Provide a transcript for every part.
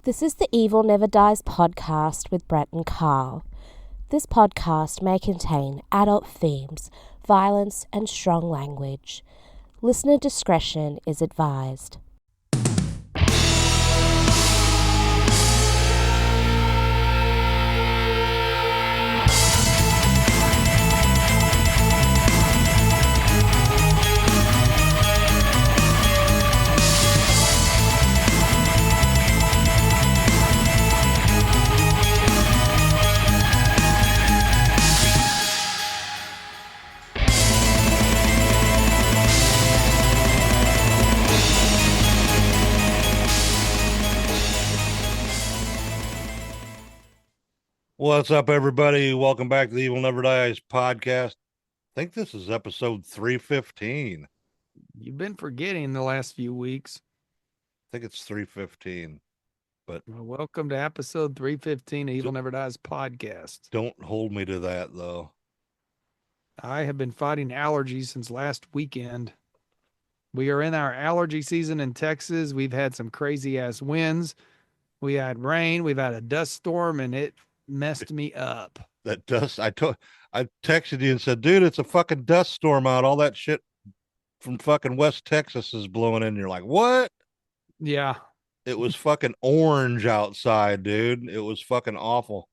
This is the Evil Never Dies podcast with Brett and Carl. This podcast may contain adult themes, violence, and strong language. Listener discretion is advised. What's up, everybody? Welcome back to the Evil Never Dies podcast. I think this is episode 315. You've been forgetting the last few weeks. I think it's 315. But well, welcome to episode 315 of Evil Never Dies podcast. Don't hold me to that, though. I have been fighting allergies since last weekend. We are in our allergy season in Texas. We've had some crazy ass winds. We had rain. We've had a dust storm, and it messed me up. That dust, I texted you and said, dude, it's a fucking dust storm out. All that shit from fucking West Texas is blowing in. You're like, what? Yeah. It was fucking orange outside, dude. It was fucking awful.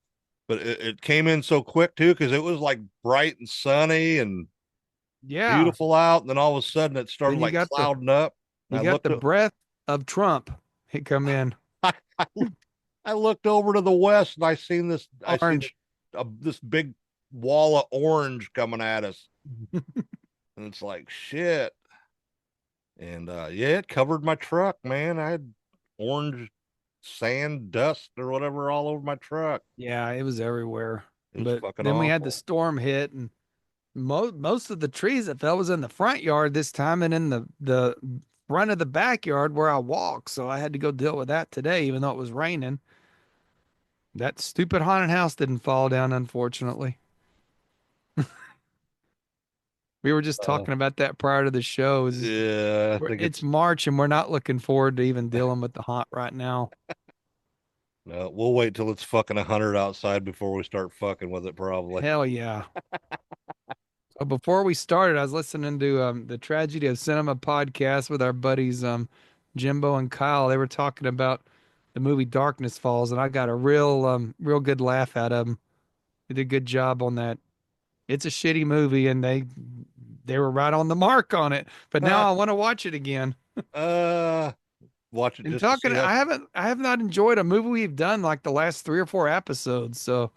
But it came in so quick, too, because it was like bright and sunny and beautiful out. And then all of a sudden it started like clouding up. You got the breath of Trump. It come in. I looked over to the west and I seen this Orange. This big wall of orange coming at us. And it's like shit. And yeah, it covered my truck, man. I had orange sand dust or whatever all over my truck. Yeah, it was everywhere. But then awful. We had the storm hit, and most of the trees that fell was in the front yard this time and in the front of the backyard where I walk. So I had to go deal with that today, even though it was raining. That stupid haunted house didn't fall down, unfortunately. We were just talking about that prior to the show. Yeah, it's March, and we're not looking forward to even dealing with the haunt right now. No, we'll wait till it's fucking 100 outside before we start fucking with it, probably. Hell yeah. So before we started, I was listening to the Tragedy of Cinema podcast with our buddies Jimbo and Kyle. They were talking about the movie Darkness Falls, and I got a real good laugh out of them. They did a good job on that. It's a shitty movie, and they were right on the mark on it. But now I want to watch it again. Watch it. And I have not enjoyed a movie we've done like the last 3 or 4 episodes. So,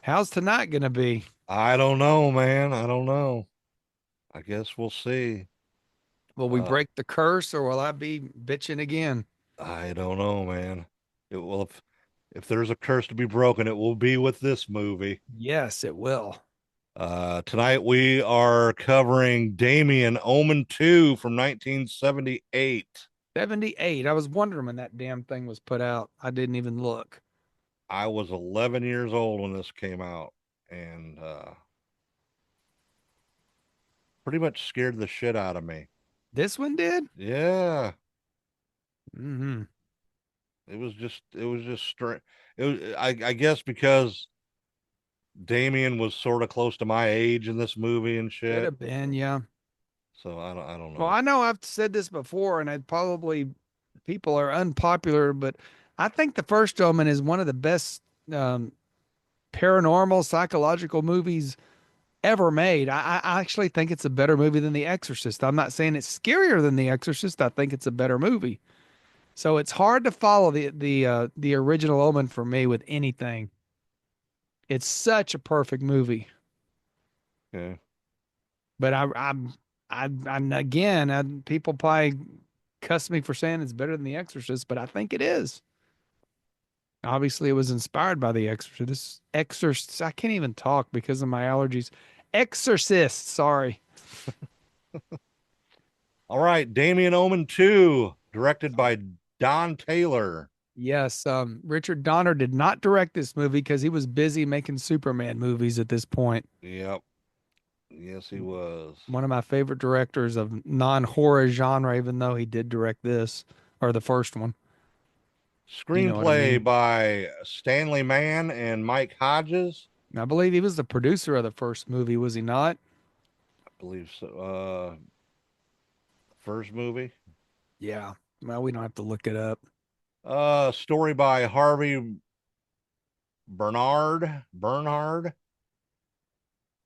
how's tonight gonna be? I don't know, man. I don't know. I guess we'll see. Will we break the curse, or will I be bitching again? I don't know, man. It will. If there's a curse to be broken, it will be with this movie. Yes, it will. Tonight we are covering Damien, Omen 2 from 1978. 78. I was wondering when that damn thing was put out. I didn't even look. I was 11 years old when this came out, and pretty much scared the shit out of me. This one did? Yeah. Mm-hmm. It was just strange. It was, I guess, because Damien was sort of close to my age in this movie and shit. Could have been, yeah. So I don't know. Well, I know I've said this before, and people are unpopular, but I think the first Omen is one of the best paranormal psychological movies ever made. I actually think it's a better movie than The Exorcist. I'm not saying it's scarier than The Exorcist. I think it's a better movie. So it's hard to follow the original Omen for me with anything. It's such a perfect movie. Okay. But people probably cuss me for saying it's better than The Exorcist, but I think it is. Obviously, it was inspired by The Exorcist. Exorcist. I can't even talk because of my allergies. Exorcist. Sorry. All right, Damien, Omen 2, directed by Don Taylor. Yes, Richard Donner did not direct this movie because he was busy making Superman movies at this point. Yep. Yes, he was. One of my favorite directors of non-horror genre, even though he did direct this, or the first one. You know what I Screenplay mean? by Stanley Mann and Mike Hodges. I believe he was the producer of the first movie, was he not? I believe so. First movie. Yeah. Well, we don't have to look it up. Story by Harvey Bernard,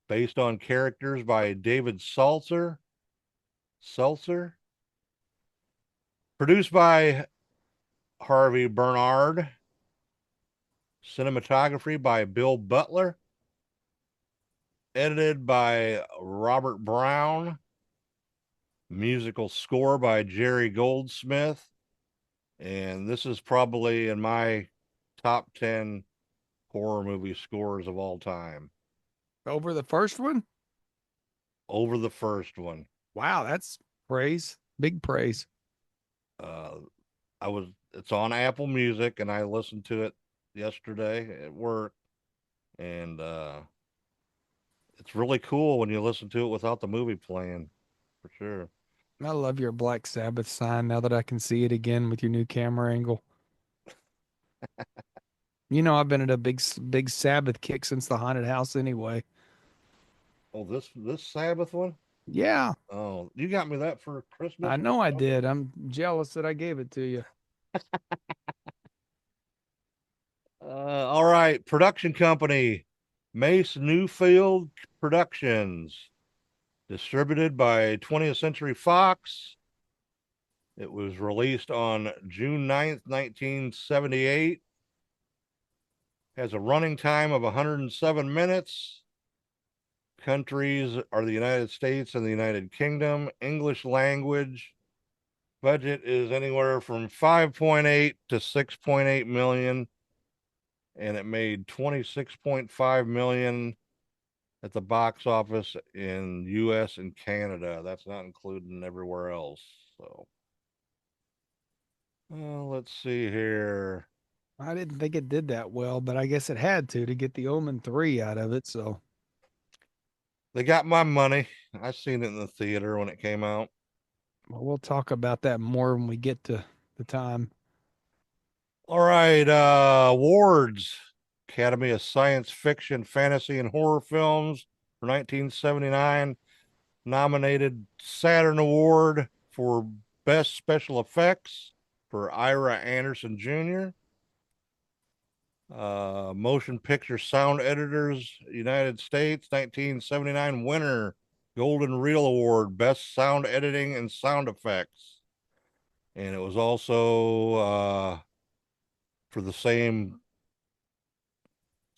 based on characters by David Seltzer. Produced by Harvey Bernard. Cinematography by Bill Butler. Edited by Robert Brown. Musical score by Jerry Goldsmith. And this is probably in my top 10 horror movie scores of all time. Over the first one? Over the first one. Wow, that's praise. Big praise. Uh, it's on Apple Music, and I listened to it yesterday at work, and it's really cool when you listen to it without the movie playing, for sure. I love your Black Sabbath sign now that I can see it again with your new camera angle. You know, I've been at a big Sabbath kick since the haunted house anyway. Oh, this Sabbath one? Yeah, Oh, you got me that for Christmas? I know I did. I'm jealous that I gave it to you. All right, production company, Mace Newfield Productions, distributed by 20th Century Fox. It was released on June 9th, 1978. Has a running time of 107 minutes. Countries are the United States and the United Kingdom. English language. Budget is anywhere from 5.8 to 6.8 million. And it made 26.5 million at the box office in US and Canada. That's not including everywhere else. So let's see here. I didn't think it did that well, but I guess it had to get the Omen 3 out of it. So, They got my money. I seen it in the theater when it came out. well, we'll talk about that more when we get to the time. All right, awards. Academy of Science Fiction, Fantasy, and Horror Films for 1979. Nominated Saturn Award for Best Special Effects for Ira Anderson Jr. Motion Picture Sound Editors, United States, 1979 winner, Golden Reel Award, Best Sound Editing and Sound Effects. And it was also for the same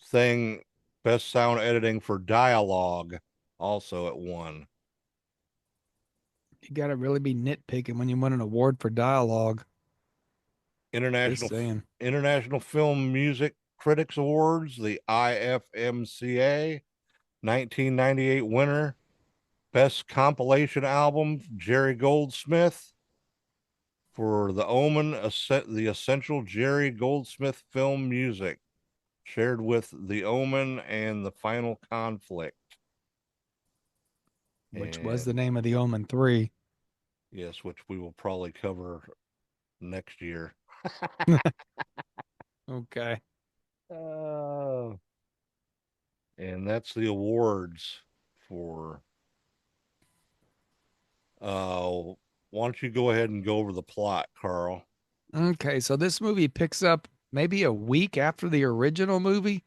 thing, Best Sound Editing for Dialogue, also at one. You got to really be nitpicking when you win an award for dialogue. Just International saying. International Film Music Critics Awards, the IFMCA, 1998 winner, Best Compilation Album, Jerry Goldsmith for The Omen, the essential Jerry Goldsmith film music, shared with The Omen and The Final Conflict. Which was And the name of the Omen 3. yes, which we will probably cover next year. Okay. Oh. And that's the awards for why don't you go ahead and go over the plot, Carl? Okay, so this movie picks up maybe a week after the original movie.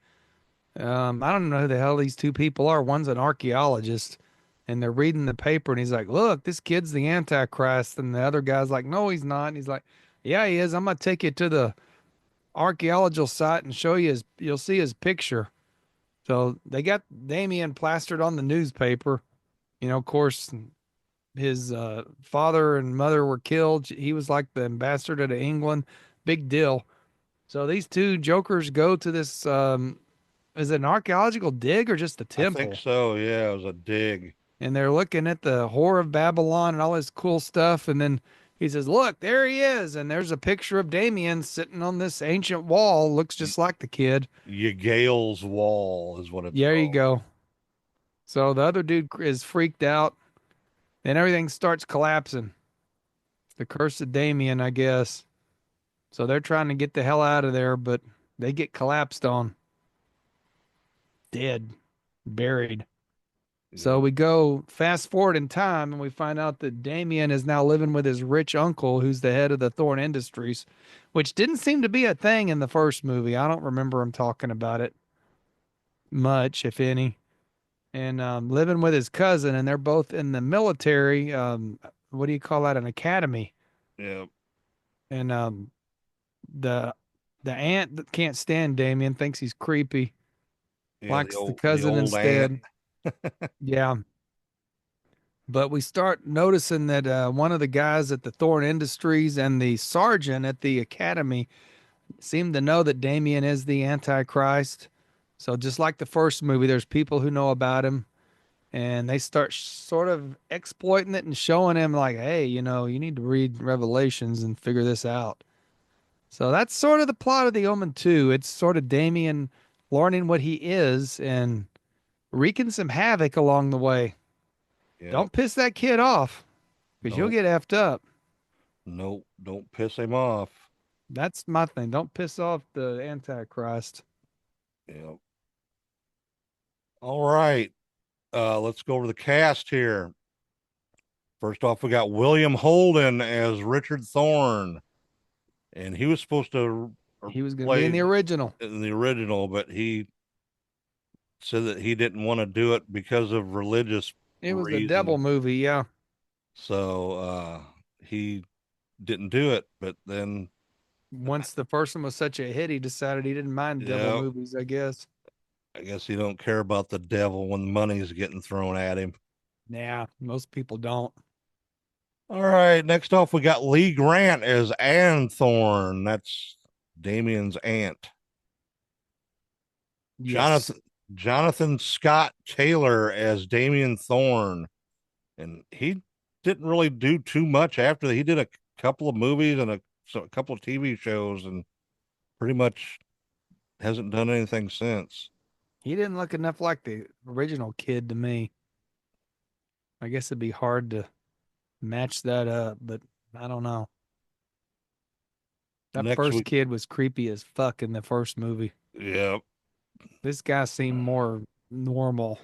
I don't know who the hell these two people are. One's an archaeologist, and they're reading the paper, and he's like, "Look, this kid's the antichrist," and the other guy's like, "No, he's not." And he's like, "Yeah, he is. I'm gonna take you to the archaeological site and show you his. You'll see his picture." So they got Damien plastered on the newspaper. You know, of course, his father and mother were killed. He was like the ambassador to England. Big deal. So these two jokers go to this. Is it an archaeological dig or just a I think temple? so. Yeah, it was a dig. And they're looking at the Whore of Babylon and all this cool stuff. And then he says, "Look, there he is." And there's a picture of Damien sitting on this ancient wall. Looks just like the kid. Gale's Wall is what it's There you called. go. So the other dude is freaked out, and everything starts collapsing. The curse of Damien, I guess. So they're trying to get the hell out of there, but they get collapsed on, dead, buried. So Yeah. we go fast forward in time and we find out that Damien is now living with his rich uncle, who's the head of the Thorn Industries, which didn't seem to be a thing in the first movie. I don't remember him talking about it much, if any. And living with his cousin, and they're both in the military. What do you call that? An academy. Yeah. And the the aunt that can't stand Damien thinks he's creepy, Yeah. likes the The cousin old aunt. instead. Yeah. But we start noticing that one of the guys at the Thorn Industries and the sergeant at the academy seem to know that Damien is the antichrist. So just like the first movie, there's people who know about him, and they start sort of exploiting it and showing him like, hey, you know, you need to read Revelations and figure this out. So that's sort of the plot of the Omen 2. It's sort of Damien learning what he is and wreaking some havoc along the way. Yeah. Don't piss that kid off, because you'll Nope. get effed up. Nope. Don't piss him off. That's my thing. Don't piss off the Antichrist. Yeah. All right. Let's go over the cast here. First off, we got William Holden as Richard Thorne, and he was supposed to He was going to be play in the original. but he said that he didn't want to do it because of religious It was the reasons. devil movie, yeah. So he didn't do it. But then Once the first one was such a hit, he decided he didn't mind devil Yep. movies, I guess. I guess he don't care about the devil when money's getting thrown at him. Yeah, most people don't. All right. Next off, we got Lee Grant as Ann Thorne. That's Damien's aunt. Yes. Jonathan Scott Taylor as Damien Thorne, and he didn't really do too much after that. He did a couple of movies and a couple of TV shows, and pretty much hasn't done anything since. He didn't look enough like the original kid to me. I guess it'd be hard to match that up, but I don't know. That first kid was creepy as fuck in the first movie. Yep. This guy seemed more normal.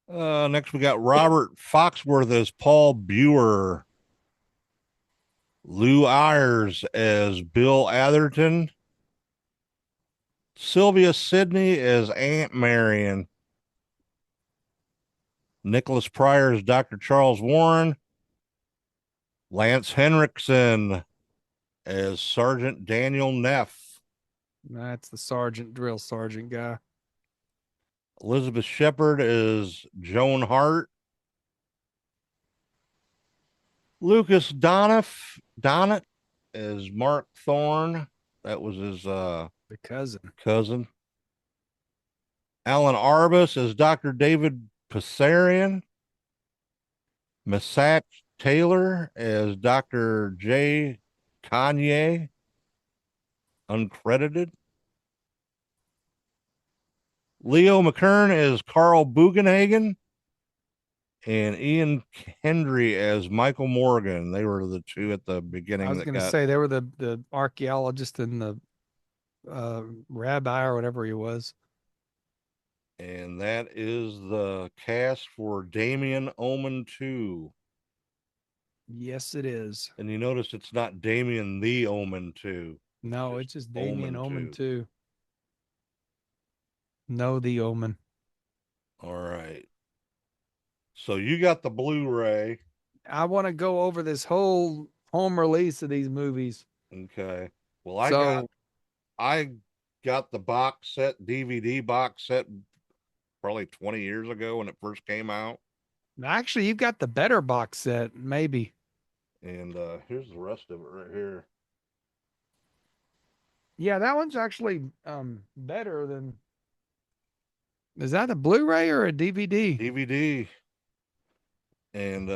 Next we got Robert Foxworth as Paul Buer. Lou Ayres as Bill Atherton. Sylvia Sidney as Aunt Marion. Nicholas Pryor as Dr. Charles Warren. Lance Henriksen as Sergeant Daniel Neff. That's the drill sergeant guy. Elizabeth Shepard is Joan Hart. Lucas Donnet is Mark Thorne. That was his the cousin. Alan Arbus is Dr. David Passarian. Massac Taylor as Dr. J. Kanye, uncredited. Leo McKern as Carl Bugenhagen, and Ian Hendry as Michael Morgan. They were the two at the beginning. I was going to say they were the archaeologist and the rabbi or whatever he was. And that is the cast for Damien Omen 2. Yes, it is. And you notice it's not Damien the Omen 2. No, it's just Damien Omen 2. No, the Omen. All right. So you got the Blu-ray. I want to go over this whole home release of these movies. Okay. Well, I got the box set, DVD box set, probably 20 years ago when it first came out. Actually, you've got the better box set, maybe. And here's the rest of it right here. Yeah, that one's actually better than. Is that a Blu-ray or a DVD? DVD. And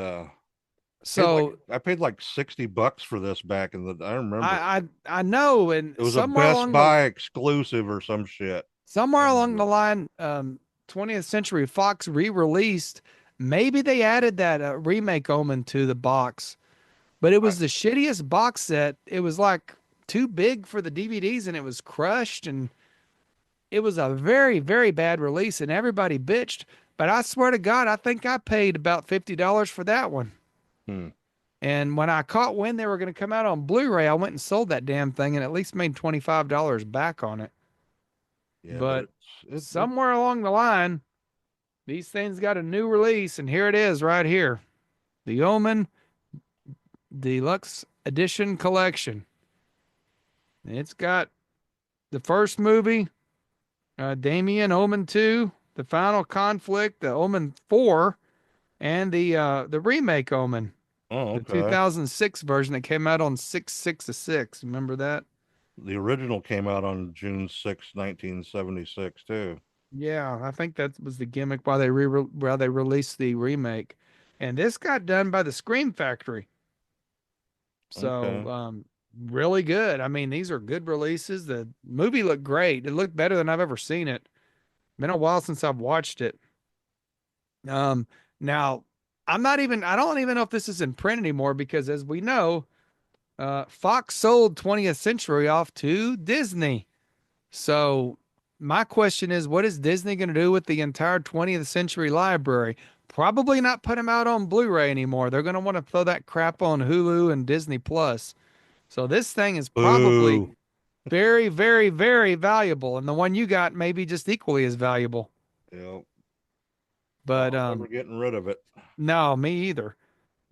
so I paid like $60 for this back in the. I remember. I know, and it was a Best Buy exclusive or some shit. Somewhere along the line, 20th Century Fox re-released. Maybe they added that remake Omen to the box, but it was the shittiest box set. It was like too big for the DVDs and it was crushed and it was a very, very bad release and everybody bitched. But I swear to God, I think I paid about $50 for that one. Hmm. And when I caught when they were going to come out on Blu-ray, I went and sold that damn thing and at least made $25 back on it. Yeah, but But it's somewhere along the line, these things got a new release, and here it is right here. The Omen Deluxe Edition Collection. It's got the first movie, Damien, Omen 2, the final conflict, the Omen 4, and the remake Omen, oh the okay. 2006 version that came out on 6/6/6. Remember that? The original came out on June 6, 1976 too. Yeah, I think that was the gimmick why they released the remake. And this got done by the Scream Factory. So, Okay. really good. I mean, these are good releases. The movie looked great. It looked better than I've ever seen it. Been a while since I've watched it. Um, Now I don't even know if this is in print anymore because as we know, Fox sold 20th Century off to Disney. So my question is, what is Disney going to do with the entire 20th Century library? Probably not put them out on Blu-ray anymore. They're going to want to throw that crap on Hulu and Disney Plus. So this thing is probably Boo. very, very, very valuable, and the one you got may be just equally as valuable. Yep. Well, But I'm never getting rid of it. no, me either.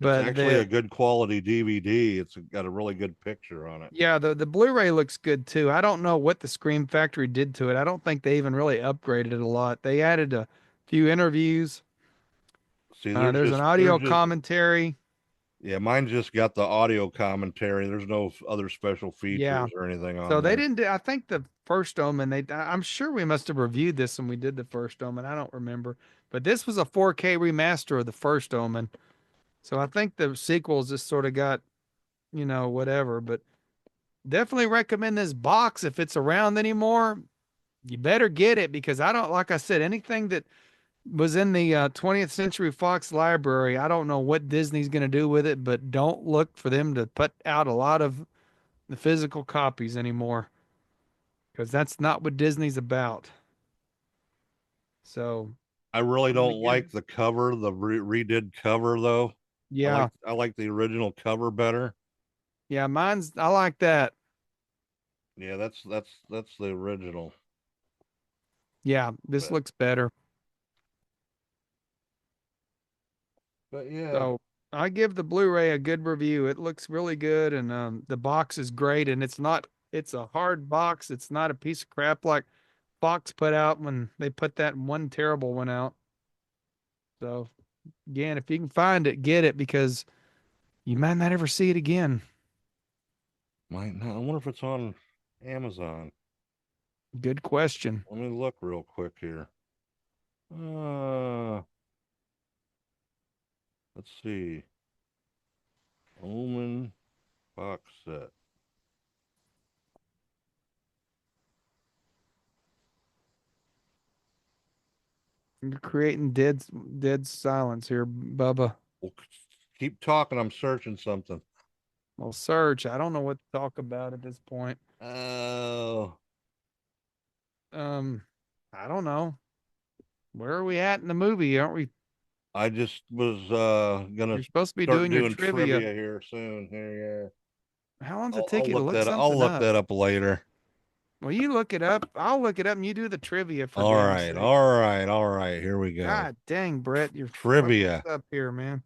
It's But actually a the good quality DVD. It's got a really good picture on it. yeah, the Blu-ray looks good too. I don't know what the Scream Factory did to it. I don't think they even really upgraded it a lot. They added a few interviews. See, There's an there's audio just commentary. yeah, mine just got the audio commentary. There's no other special Yeah. features or anything So on they there. didn't do, I think the first Omen, I'm sure we must have reviewed this when we did the first Omen. I don't remember. But this was a 4K remaster of the first Omen. So I think the sequels just sort of got, whatever. But definitely recommend this box if it's around anymore. You better get it because I don't, like I said, anything that was in the 20th Century Fox library, I don't know what Disney's going to do with it, but don't look for them to put out a lot of the physical copies anymore because that's not what Disney's about. So I really I'm going to don't give, like the cover, the redid cover though. yeah, I like the original cover better. yeah, I like that. Yeah, that's the original. Yeah, this But looks better. but yeah, So I give the Blu-ray a good review. It looks really good, and the box is great. And it's a hard box. It's not a piece of crap like Fox put out when they put that one terrible one out. So again, if you can find it, get it because you might not ever see it again. might not. I wonder if it's on Amazon. Good question. Let me look real quick here. Uh, let's see. Omen box set. You're creating dead silence here, Bubba. Well, keep talking. I'm searching something. Well, search. I don't know what to talk about at this point. Oh, Um, I don't know. Where are we at in the movie? Aren't we? I just was gonna You're supposed to be start doing your doing trivia. trivia here soon. Here, How long does yeah. it take you to look I'll something look up? that up later. Well, you look it up. I'll look it up and you do the trivia for All damn right, sake. all right, all right. Here we go. God dang, Brett, you're fucking Trivia. us up here, man.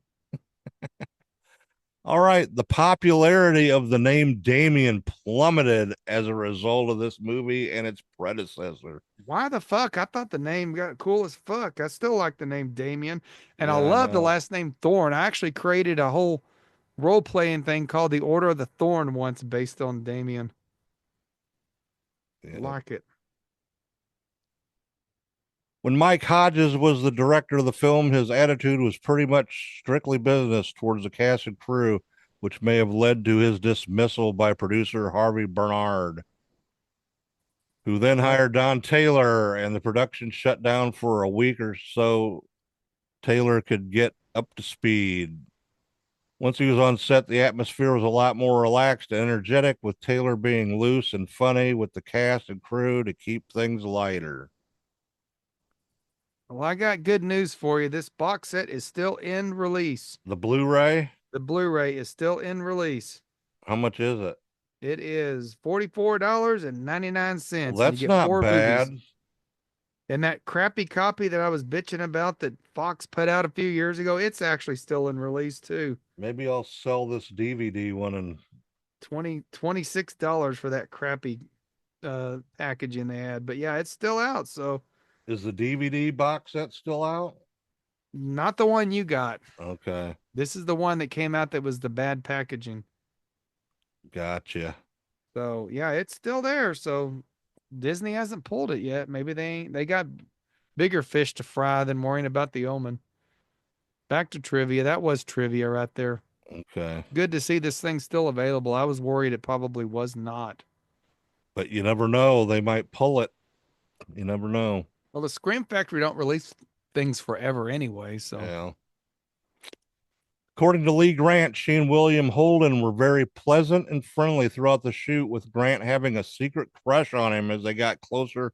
All right, the popularity of the name Damien plummeted as a result of this movie and its predecessor. Why the fuck? I thought the name got cool as fuck. I still like the name Damien, and I Yeah, I love the know. last name Thorn. I actually created a whole role playing thing called the Order of the Thorn once based on Damien. Yeah. Like it. When Mike Hodges was the director of the film, his attitude was pretty much strictly business towards the cast and crew, which may have led to his dismissal by producer Harvey Bernard, who then Well, hired Don Taylor, and the production shut down for a week or so. Taylor could get up to speed. Once he was on set, the atmosphere was a lot more relaxed and energetic, with Taylor being loose and funny with the cast and crew to keep things lighter. Well, I got good news for you. This box set is still in release. The Blu-ray, The Blu-ray is still in release. how much is it? It is $44.99, Well, and you that's get not 4 movies. bad. And that crappy copy that I was bitching about that Fox put out a few years ago, it's actually still in release too. Maybe I'll sell this DVD one and $26 for that crappy packaging they had. But yeah, it's still out. So is the DVD box set still out? not the one you got. Okay. This is the one that came out that was the bad packaging. Gotcha. So yeah, it's still there. So Disney hasn't pulled it yet. Maybe they got bigger fish to fry than worrying about the Omen. Back to trivia. That was trivia right there. Okay. Good to see this thing still available. I was worried it probably was not. But you never know. They might pull it. You never know. Well, the Scream Factory don't release things forever anyway, so Yeah. According to Lee Grant, she and William Holden were very pleasant and friendly throughout the shoot, with Grant having a secret crush on him as they got closer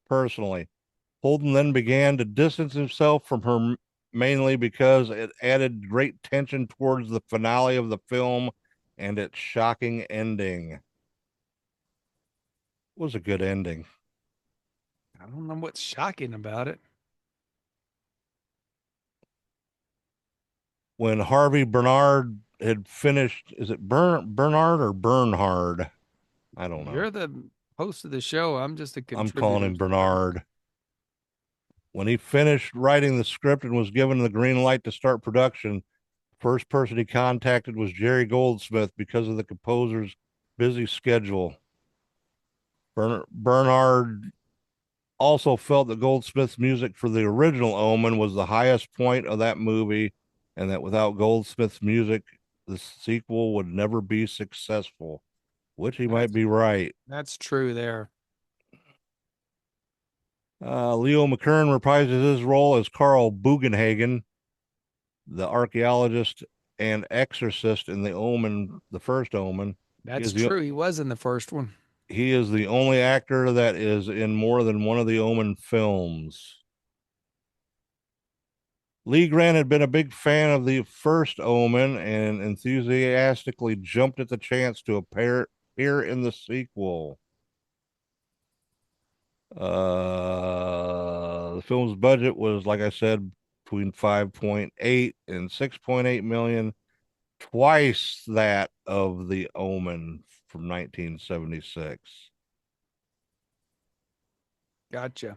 personally. Holden then began to distance himself from her mainly because it added great tension towards the finale of the film and its shocking ending. It was a good ending. I don't know what's shocking about it. When Harvey Bernard had finished, is it Bernard or Bernhard? I don't know. You're the host of the show. I'm just a I'm contributor. calling him Bernard. When he finished writing the script and was given the green light to start production, first person he contacted was Jerry Goldsmith because of the composer's busy schedule. Bernard also felt that Goldsmith's music for the original Omen was the highest point of that movie, and that without Goldsmith's music, the sequel would never be successful, which he might be right. That's true there. Leo McKern reprises his role as Carl Bugenhagen, the archaeologist and exorcist in the Omen, the first Omen. That's true. He was in the first one. He is the only actor that is in more than one of the Omen films. Lee Grant had been a big fan of the first Omen and enthusiastically jumped at the chance to appear in the sequel. The film's budget was, like I said, between 5.8 and 6.8 million, twice that of the Omen from 1976. Gotcha.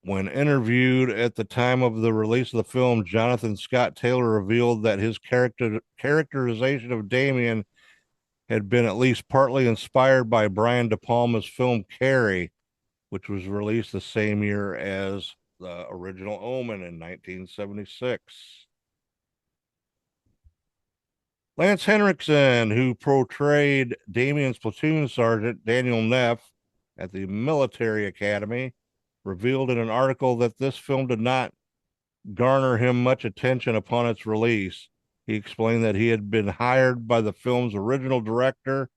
When interviewed at the time of the release of the film, Jonathan Scott Taylor revealed that his characterization of Damien had been at least partly inspired by Brian De Palma's film Carrie, which was released the same year as the original Omen in 1976. Lance Henriksen, who portrayed Damien's platoon sergeant, Daniel Neff, at the military academy, revealed in an article that this film did not garner him much attention upon its release. He explained that he had been hired by the film's original director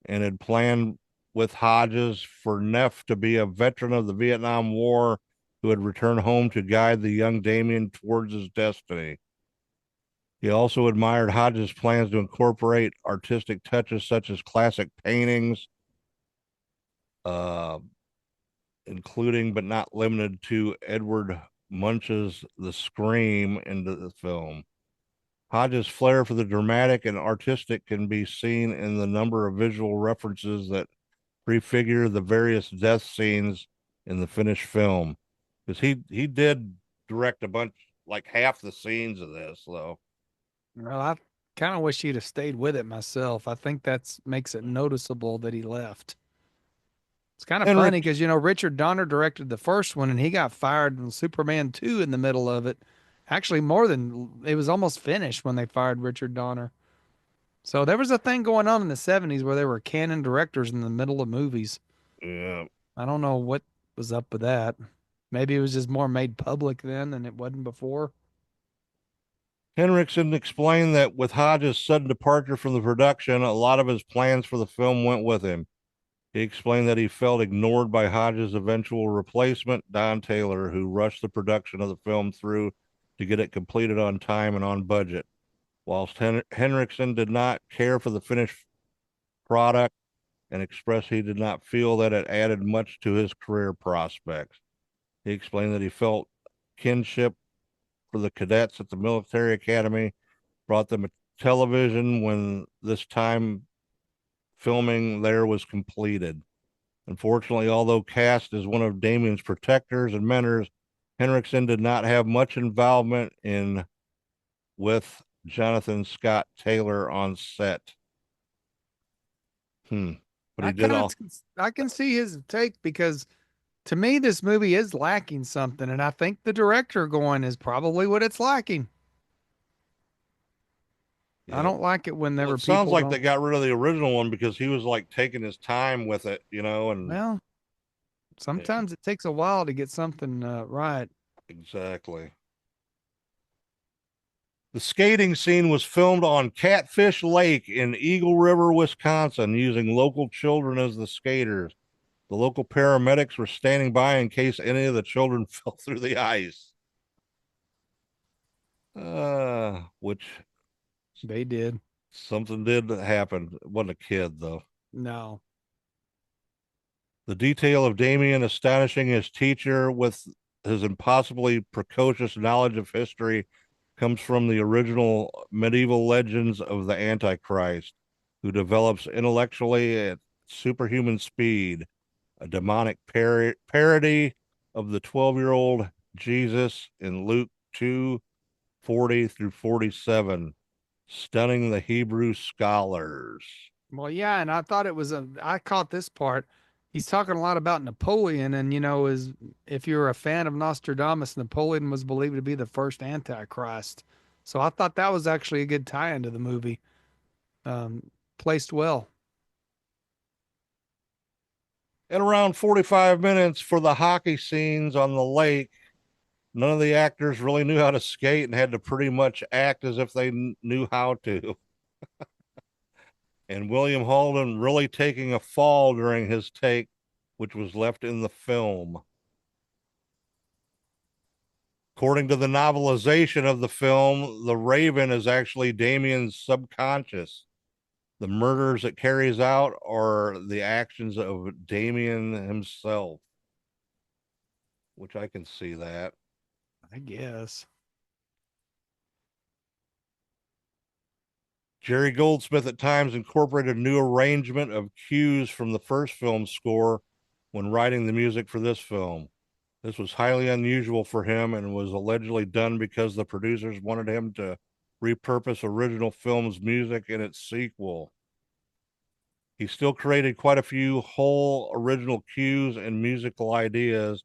and had planned with Hodges for Neff to be a veteran of the Vietnam War who had returned home to guide the young Damien towards his destiny. He also admired Hodges' plans to incorporate artistic touches such as classic paintings, including but not limited to Edward Munch's The Scream, into the film. Hodges' flair for the dramatic and artistic can be seen in the number of visual references that prefigure the various death scenes in the finished film. Because he did direct a bunch, like half the scenes of this, though. Well, I kind of wish he'd have stayed with it myself. I think that makes it noticeable that he left. It's kind of funny because, Richard Donner directed the first one and he got fired in Superman 2 in the middle of it. Actually, it was almost finished when they fired Richard Donner. So there was a thing going on in the 70s where there were canon directors in the middle of movies. Yeah. I don't know what was up with that. Maybe it was just more made public then than it wasn't before. Henriksen explained that with Hodges' sudden departure from the production, a lot of his plans for the film went with him. He explained that he felt ignored by Hodges' eventual replacement, Don Taylor, who rushed the production of the film through to get it completed on time and on budget. Whilst Henriksen did not care for the finished product and expressed he did not feel that it added much to his career prospects. He explained that he felt kinship for the cadets at the military academy, brought them a television when this time filming there was completed. Unfortunately, although cast as one of Damien's protectors and mentors, Henriksen did not have much involvement in with Jonathan Scott Taylor on set. But he did all. I can see his take because to me, this movie is lacking something. And I think the director going is probably what it's lacking. Yeah. I don't like it when there Well, were it sounds people like don't... they got rid of the original one because he was like taking his time with it, and Well, sometimes it takes a while to get something right. exactly. The skating scene was filmed on Catfish Lake in Eagle River, Wisconsin, using local children as the skaters. The local paramedics were standing by in case any of the children fell through the ice. Which They did. something did happen. It wasn't a kid, though. No. The detail of Damien astonishing his teacher with his impossibly precocious knowledge of history comes from the original medieval legends of the Antichrist, who develops intellectually at superhuman speed, a demonic parody of the 12-year-old Jesus in Luke 2:40 through 47, stunning the Hebrew scholars. Well, yeah, and I thought it was I caught this part. He's talking a lot about Napoleon, and is if you're a fan of Nostradamus, Napoleon was believed to be the first Antichrist. So I thought that was actually a good tie into the movie. Placed well. At around 45 minutes for the hockey scenes on the lake, none of the actors really knew how to skate and had to pretty much act as if they knew how to. And William Holden really taking a fall during his take, which was left in the film. According to the novelization of the film, the Raven is actually Damien's subconscious. The murders it carries out are the actions of Damien himself, which I can see that. I guess. Jerry Goldsmith at times incorporated a new arrangement of cues from the first film score when writing the music for this film. This was highly unusual for him and was allegedly done because the producers wanted him to repurpose original film's music in its sequel. He still created quite a few whole original cues and musical ideas,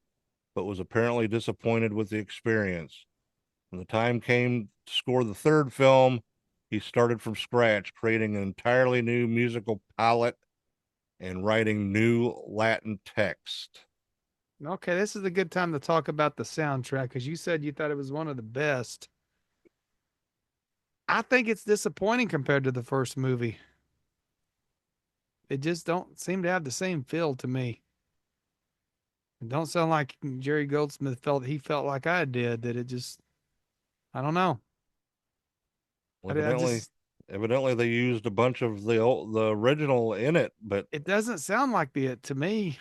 but was apparently disappointed with the experience. When the time came to score the third film, he started from scratch, creating an entirely new musical palette and writing new Latin text. Okay, this is a good time to talk about the soundtrack because you said you thought it was one of the best. I think it's disappointing compared to the first movie. It just don't seem to have the same feel to me. It don't sound like Jerry Goldsmith felt like I did, that it just, I don't know. Well, evidently they used a bunch of the original in it, but it doesn't sound like it to me.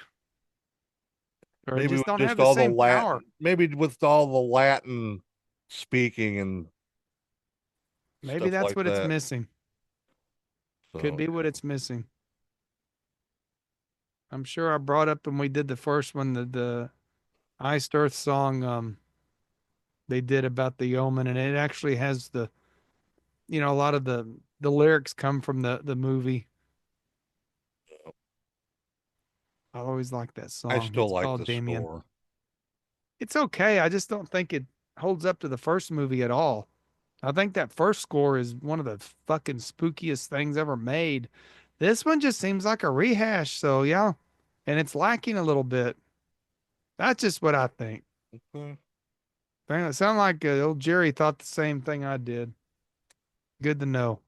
Or it maybe just with don't just have the all the same power. Latin, maybe with all the Latin speaking and Maybe stuff that's like what it's that. missing. Could So be what it's missing. I'm sure I brought up when we did the first one, the Iced Earth song they did about the Omen, and it actually has a lot of the lyrics come from the movie. I always like that I song. still It's like called the Damien. score. It's okay. I just don't think it holds up to the first movie at all. I think that first score is one of the fucking spookiest things ever made. This one just seems like a rehash, so yeah. And it's lacking a little bit. That's just what I think. Okay. It sounds like old Jerry thought the same thing I did. Good to know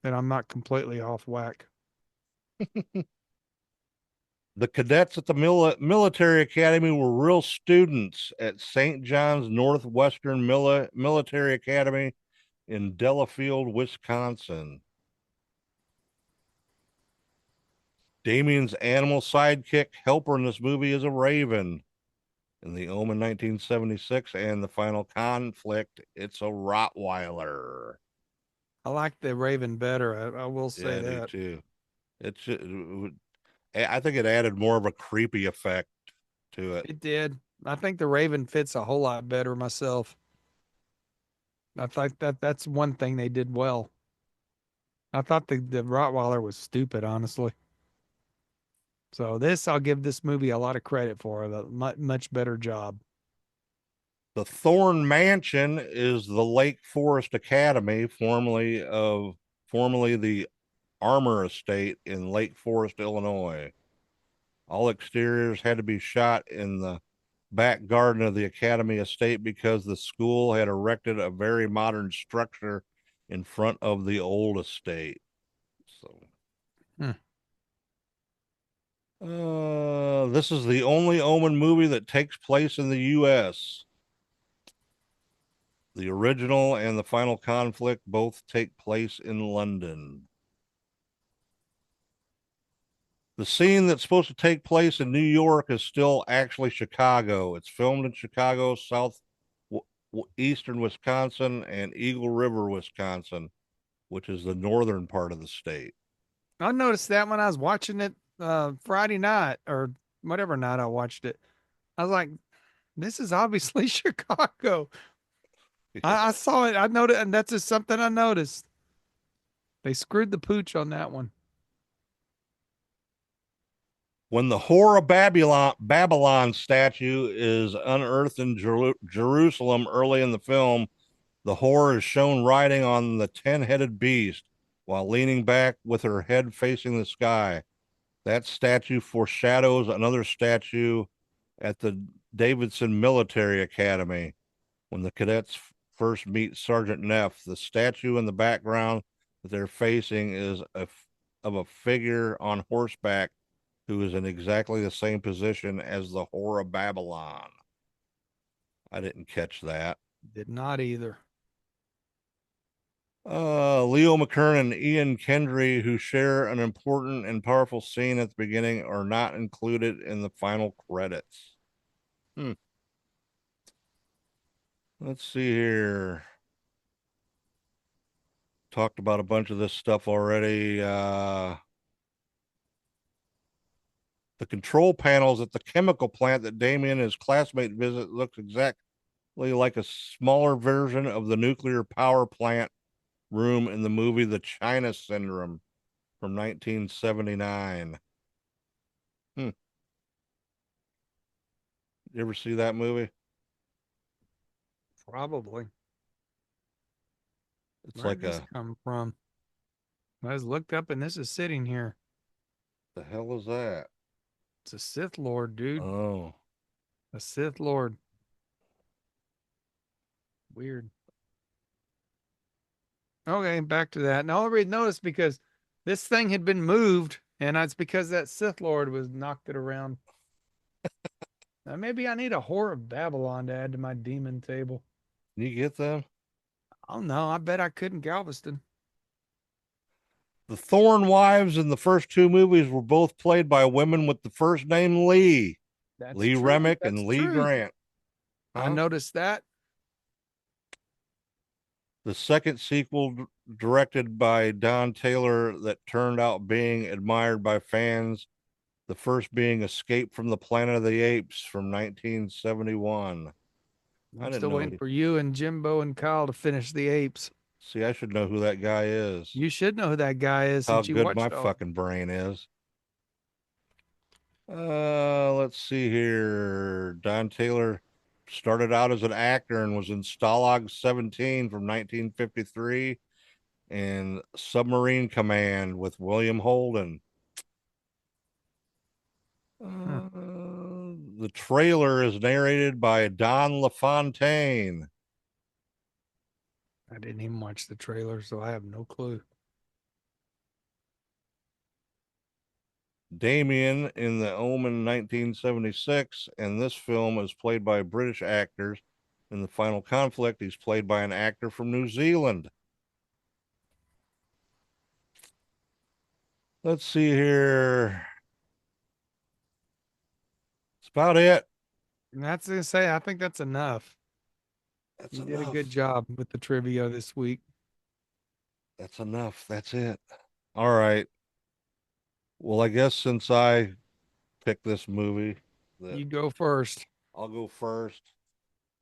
that I'm not completely off whack. The cadets at the military academy were real students at St. John's Northwestern Military Academy in Delafield, Wisconsin. Damien's animal sidekick helper in this movie is a raven. In the Omen 1976 and the final conflict, it's a Rottweiler. I like the Raven better. I will say Yeah, I do that. too. I think it added more of a creepy effect to it. It did. I think the Raven fits a whole lot better myself. I thought that's one thing they did well. I thought the Rottweiler was stupid, honestly. So this, I'll give this movie a lot of credit for. A much better job. The Thorn Mansion is the Lake Forest Academy, formerly the Armor Estate in Lake Forest, Illinois. All exteriors had to be shot in the back garden of the Academy estate because the school had erected a very modern structure in front of the old estate. So, this is the only Omen movie that takes place in the U.S. The original and the final conflict both take place in London. The scene that's supposed to take place in New York is still actually Chicago. It's filmed in Chicago, eastern Wisconsin, and Eagle River, Wisconsin, which is the northern part of the state. I noticed that when I was watching it Friday night or whatever night I watched it. I was like, this is obviously Chicago. I saw it. I noticed, and that's just something I noticed. They screwed the pooch on that one. When the Horror Babylon statue is unearthed in Jerusalem early in the film, the whore is shown riding on the 10-headed beast while leaning back with her head facing the sky. That statue foreshadows another statue at the Davidson Military Academy. When the cadets first meet Sergeant Neff, the statue in the background that they're facing is of a figure on horseback who is in exactly the same position as the Whore of Babylon. I didn't catch that. Did not either. Leo McKern and Ian Kendry, who share an important and powerful scene at the beginning, are not included in the final credits. Let's see here. Talked about a bunch of this stuff already. The control panels at the chemical plant that Damien and his classmate visit looks exactly like a smaller version of the nuclear power plant room in the movie The China Syndrome from 1979. You ever see that movie? Probably. It's Where did this come from? I just looked up and this is sitting here. The hell is that? It's a Sith Lord, dude. Oh. A Sith Lord. Weird. Okay, back to that. Now I already noticed because this thing had been moved, and it's because that Sith Lord was knocked it around. Now maybe I need a Whore of Babylon to add to my demon table. Can you get them? Oh no, I bet I could in Galveston. The Thorn wives in the first two movies were both played by women with the first name Lee. That's Lee true. Remick That's and Lee true. Grant. I noticed that. The second sequel, directed by Don Taylor, that turned out being admired by fans. The first being Escape from the Planet of the Apes from 1971. I'm still waiting for you and Jimbo and Kyle to finish the apes. See, I should know who that guy is. You should know who that guy is How since you good watched my all. fucking brain is. Let's see here. Don Taylor started out as an actor and was in Stalag 17 from 1953 and Submarine Command with William Holden. The trailer is narrated by Don LaFontaine. I didn't even watch the trailer, so I have no clue. Damien in the Omen 1976, and this film is played by British actors. In the final conflict, he's played by an actor from New Zealand. Let's see here. That's about it. And that's to say, I think that's enough. That's You did a enough. good job with the trivia this week. That's enough. That's it. All right. Well, I guess since I picked this movie, that You go first. I'll go first.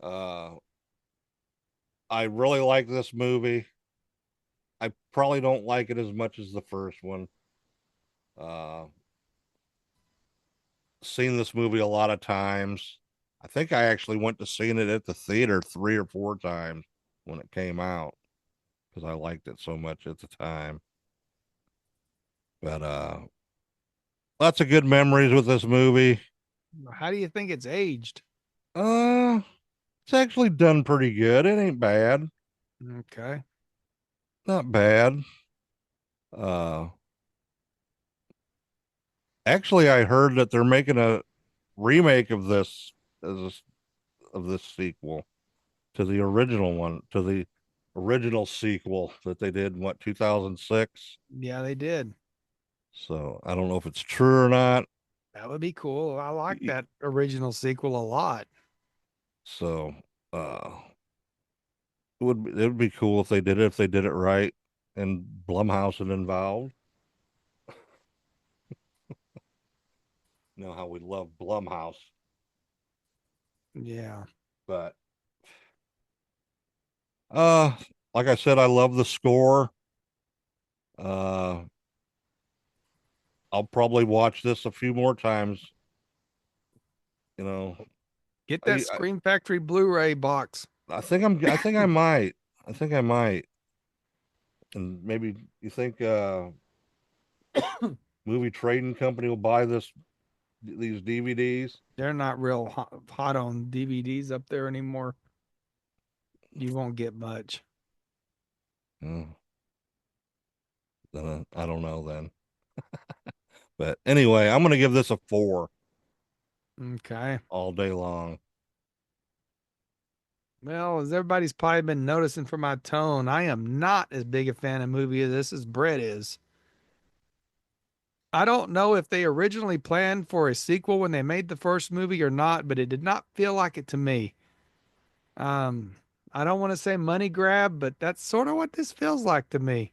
Uh, I really like this movie. I probably don't like it as much as the first one. Uh, Seen this movie a lot of times. I think I actually went to seeing it at the theater 3 or 4 times when it came out because I liked it so much at the time. But lots of good memories with this movie. How do you think it's aged? Uh, it's actually done pretty good. It ain't bad. Okay. Not bad. Uh, Actually, I heard that they're making a remake of this as of this sequel to the original one, to the original sequel that they did in what 2006. Yeah, they did. So I don't know if it's true or not. That would be cool. I like that original sequel a lot. So it would be cool if they did it right and Blumhouse is involved. You know how we love Blumhouse, Yeah. but uh like I said, I love the score. Uh I'll probably watch this a few more times. You know, Get that Scream Factory Blu-ray box. I think I might. I think I might. And maybe you think movie trading company will buy these DVDs? They're not real hot on DVDs up there anymore. You won't get much. Then I don't know then. But anyway, I'm gonna give this a 4 Okay. all day long. Well, as everybody's probably been noticing from my tone, I am not as big a fan of movie of this as Brett is. I don't know if they originally planned for a sequel when they made the first movie or not, but it did not feel like it to me. Um, I don't want to say money grab, but that's sort of what this feels like to me.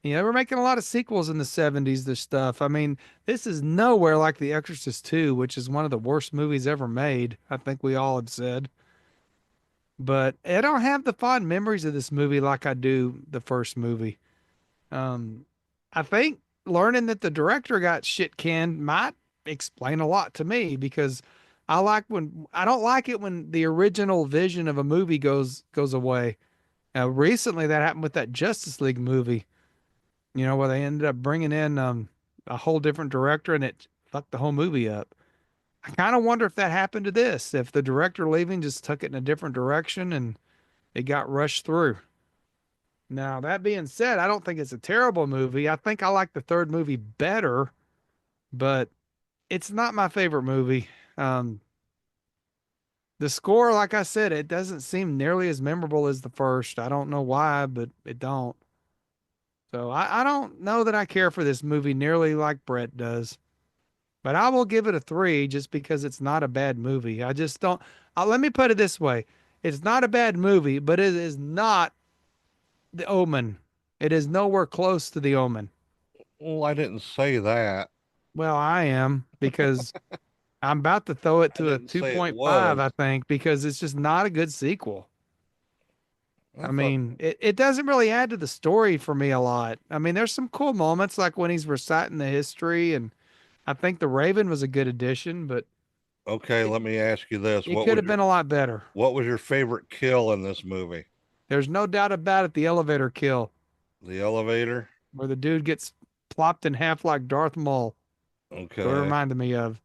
You know, we're making a lot of sequels in the 70s, this stuff. I mean, this is nowhere like The Exorcist 2, which is one of the worst movies ever made. I think we all have said. But I don't have the fond memories of this movie like I do the first movie. Um, I think learning that the director got shit canned might explain a lot to me because I don't like it when the original vision of a movie goes away. Recently that happened with that Justice League movie, you know, where they ended up bringing in a whole different director and it fucked the whole movie up. I kind of wonder if that happened to this, if the director leaving just took it in a different direction and it got rushed through. Now, that being said, I don't think it's a terrible movie. I think I like the third movie better, but it's not my favorite movie. Um, the score, like I said, it doesn't seem nearly as memorable as the first. I don't know why, but it don't. So I don't know that I care for this movie nearly like Brett does. But I will give it a 3 just because it's not a bad movie. I just don't. Let me put it this way: it's not a bad movie, but it is not The Omen. It is nowhere close to The Omen. Well, I didn't say that. Well, I am because I'm about to throw it I to a didn't say it 2.5, was. I think, because it's just not a good sequel. I I thought mean, it doesn't really add to the story for me a lot. I mean, there's some cool moments like when he's reciting the history, and I think the Raven was a good addition, but okay, it, let me ask you this. it could have been a lot better. What was your favorite kill in this movie? There's no doubt about it, the elevator kill, The elevator? where the dude gets plopped in half like Darth Maul. That's what it Okay. reminded me of.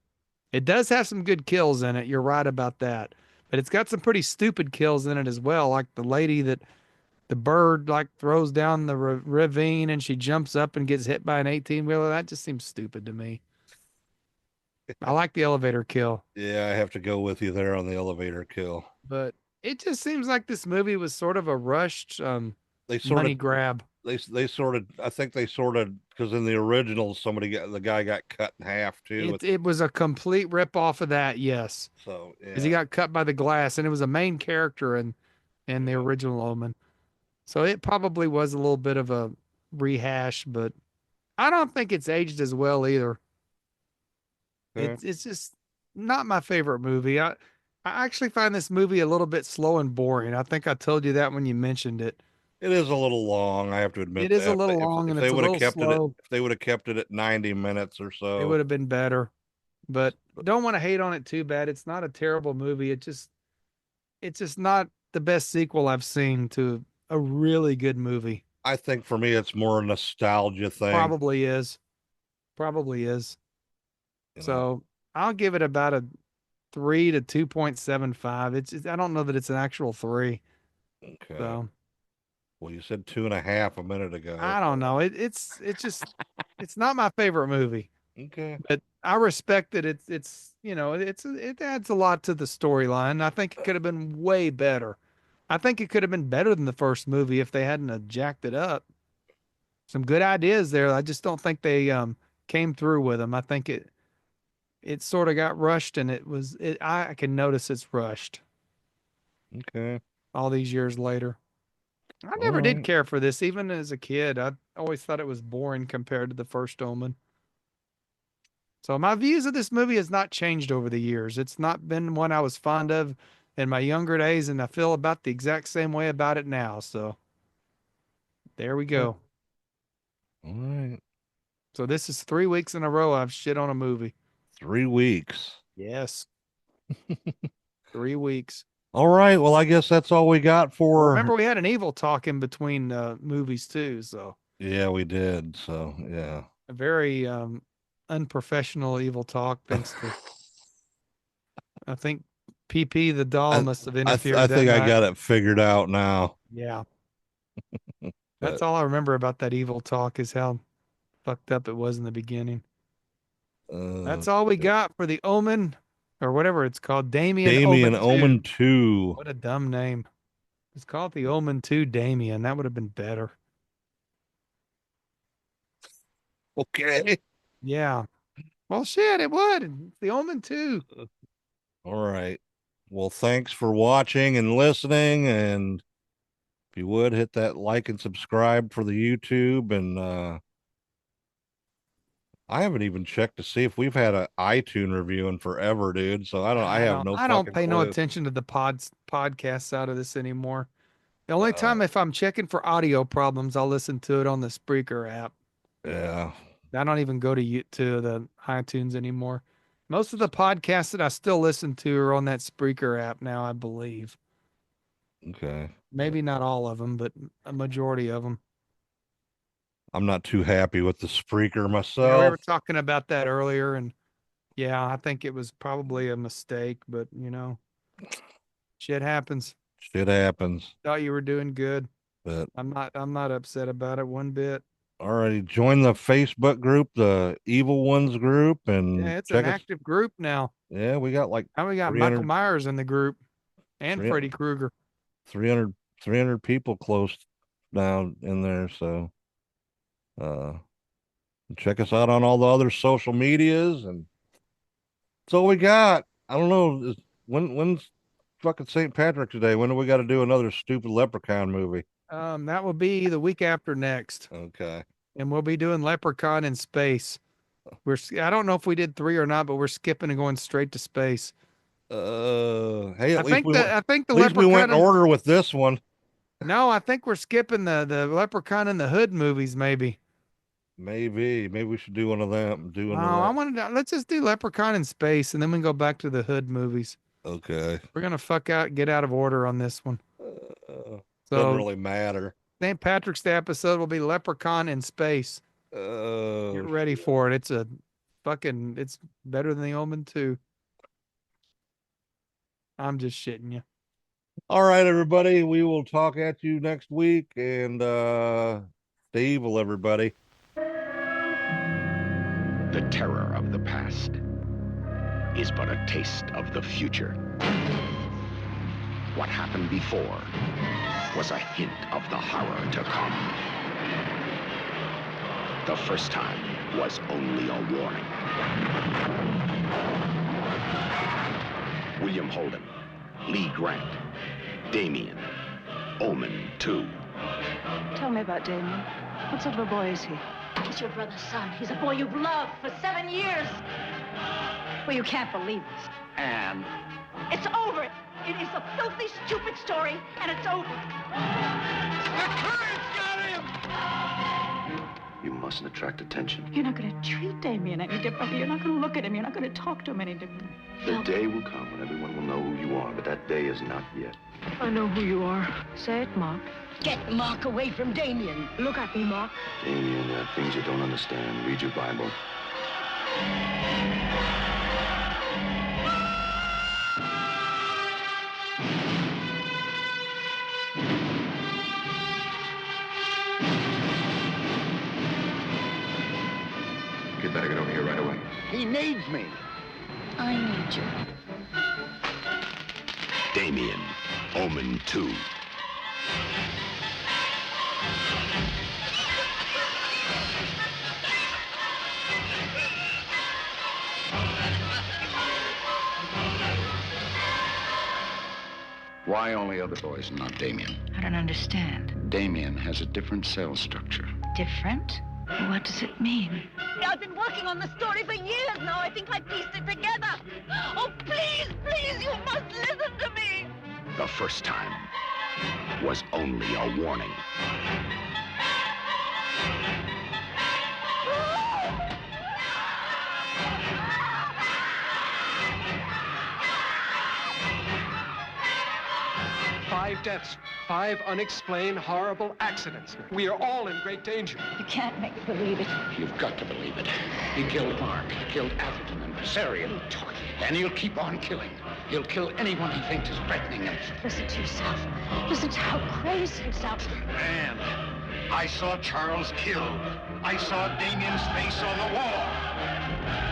It does have some good kills in it. You're right about that. But it's got some pretty stupid kills in it as well, like the lady that the bird like throws down the ravine and she jumps up and gets hit by an 18-wheeler. That just seems stupid to me. I like the elevator kill, Yeah, I have to go with you there on the elevator kill. but it just seems like this movie was sort of a rushed They sort money of grab. they sort of I think they sort of because in the original the guy got cut in half too. It was a complete rip off of that, yes. So Because he yeah, got cut by the glass, and it was a main character in the yeah. original Omen. So it probably was a little bit of a rehash, but I don't think it's aged as well either. Okay. It's just not my favorite movie. I actually find this movie a little bit slow and boring. I think I told you that when you mentioned it. It is a little long, I have to admit It is a that. little If long and they it's a would have little kept it at slow. if they would have kept it at 90 minutes or It so. would have been better, but don't want to hate on it too bad. It's not a terrible movie. It's just not the best sequel I've seen to a really good movie. I think for me it's more a nostalgia thing, Probably is. Probably is. you know. So I'll give it about a 3 to 2.75. I don't know that it's an actual 3. Okay. So Well, you said 2.5 a minute ago. I don't know. It's just it's not my favorite movie, Okay. but I respect that it's you know it adds a lot to the storyline. I think it could have been way better. I think it could have been better than the first movie if they hadn't jacked it up. Some good ideas there. I just don't think they came through with them. I think it sort of got rushed, and I can notice it's rushed Okay. all these years later. I All never did right. care for this, even as a kid. I always thought it was boring compared to the first Omen. So my views of this movie has not changed over the years. It's not been one I was fond of in my younger days, and I feel about the exact same way about it now. So there we Okay. go. All right. So this is 3 weeks in a row I've shit on a movie. 3 weeks. Yes, 3 weeks. All right. Well, I guess that's all we got Well, for. remember we had an evil talk in between movies too, so Yeah, we did. So, yeah. a very unprofessional evil talk. Thanks to I think PP the doll I must have I interfered that think I night. got it figured out now. Yeah, that's But all I remember about that evil talk is how fucked up it was in the beginning. uh That's all we got for the Omen, or whatever it's called, Damien Damien Omen 2. Omen 2. What a dumb name. It's called the Omen 2 Damien. That would have been better. Okay. Yeah. Well, shit, it would. It's the Omen 2. All right. Well, thanks for watching and listening. And if you would hit that like and subscribe for the YouTube. And I haven't even checked to see if we've had an iTunes review in forever, dude. So I have no I don't fucking pay no clue. attention to the podcasts out of this anymore. The only Uh, time if I'm checking for audio problems, I'll listen to it on the Spreaker app. yeah. I don't even go to the iTunes anymore. Most of the podcasts that I still listen to are on that Spreaker app now, I believe. Okay. Maybe not all of them, but a majority of them. I'm not too happy with the Spreaker Yeah, we myself. were talking about that earlier, and yeah, I think it was probably a mistake, but shit happens. Shit happens. Thought you were doing good. But I'm not upset about it one bit. already join the Facebook group, the Evil Ones group, and Yeah, it's an check us. active group now. Yeah, we got like Now we got Michael 300, Myers in the group and 300, Freddy Krueger. 300 people close down in there. So uh check us out on all the other social medias, and that's all we got. I don't know. When's fucking St. Patrick's Day? When do we got to do another stupid leprechaun movie? That will be the week after next, Okay. and we'll be doing Leprechaun in space. I don't know if we did 3 or not, but we're skipping and going straight to space. Hey, I think the at least we went Leprechaun. in order with this one. No, I think we're skipping the Leprechaun in the Hood movies. Maybe. Maybe we should do one of them. Do No, one of I that. wanted to. Let's just do Leprechaun in space, and then we can go back to the Hood movies. Okay. We're gonna get out of order on this one. Doesn't So really matter. St. Patrick's Day episode will be Leprechaun in space. Get Oh, ready for it. It's better than the Omen 2. I'm just shitting you. All right, everybody. We will talk at you next week, and stay evil, everybody. The terror of the past is but a taste of the future. What happened before was a hint of the horror to come. The first time was only a warning. William Holden, Lee Grant, Damien, Omen 2. Tell me about Damien. What sort of a boy is he? He's your brother's son. He's a boy you've loved for 7 years. Well, you can't believe this. And It's over. It is a filthy, stupid story, and it's over. you mustn't attract attention. You're not going to treat Damien any differently. You're not going to look at him. You're not going to talk to him any differently. The day will come when everyone will know who you are, but that day is not yet. I know who you are. Say it, Mark. Get Mark away from Damien. Look at me, Mark. Damien, there are things you don't understand. Read your Bible. Kid better get over here right away. He needs me. I need you. Damien, Omen 2. Why only other boys and not Damien? I don't understand. Damien has a different cell structure. Different? What does it mean? I've been working on the story for years now. I think I pieced it together. Oh, please, please, you must listen to me. The first time was only a warning. Five deaths, 5 unexplained, horrible accidents. We are all in great danger. You can't make me believe it. You've got to believe it. He killed Mark, killed Atherton and Bessarion. And he'll keep on killing. He'll kill anyone he thinks is threatening him. Listen to yourself. Listen to how crazy you sound. And I saw Charles killed. I saw Damien's face on the wall.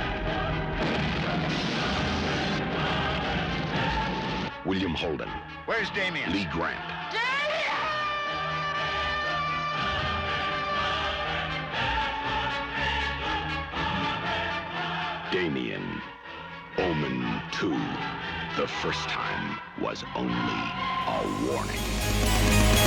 William Holden, Where's Damien? Lee Grant, Damien, Omen 2. The first time was only a warning.